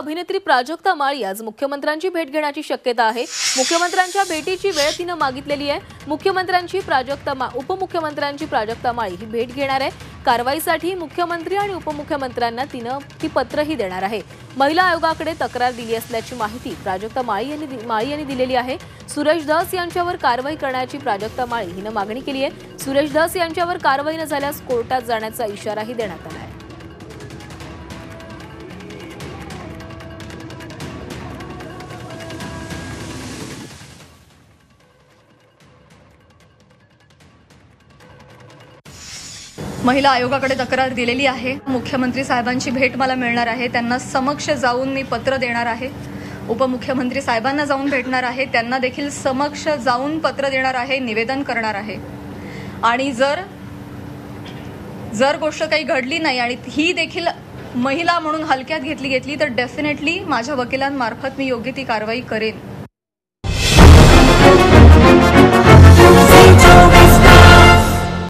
अभिनेत्री प्राजक्ता माळी आज मुख्यमंत्र्यांची भेट घेण्याची शक्यता आहे। मुख्यमंत्र्यांच्या भेटीची वेळ तिने मागितलेली आहे। उपमुख्यमंत्र्यांची प्राजक्ता माळी ही भेट घेणार आहे। कारवाईसाठी मुख्यमंत्री आणि उपमुख्यमंत्र्यांना ती पत्रही देणार आहे। महिला आयोगाकडे तक्रार दिली असल्याची माहिती प्राजक्ता माळी यांनी दिलेली आहे। सुरेश धस यांच्यावर कारवाई करण्याची प्राजक्ता माळी हिने मागणी केली आहे। सुरेश धस यांच्यावर कारवाई न झाल्यास कोर्टात जाण्याचा इशाराही देण्यात आला आहे। महिला आयोगाकडे तक्रार दिलेली आहे। मुख्यमंत्री साहेबांची भेट मला मिळणार आहे। त्यांना समक्ष जाऊन मी पत्र देणार आहे। उपमुख्यमंत्री साहेबांना जाऊन भेटणार आहे। त्यांना देखील समक्ष जाऊन पत्र देणार आहे, निवेदन करणार आहे। आणि जर गोष्ट काही घडली नाही आणि ही देखील महिला म्हणून हलक्यात घेतली तर डेफिनेटली माझ्या वकिलांमार्फत मी योग्य ती कारवाई करेन।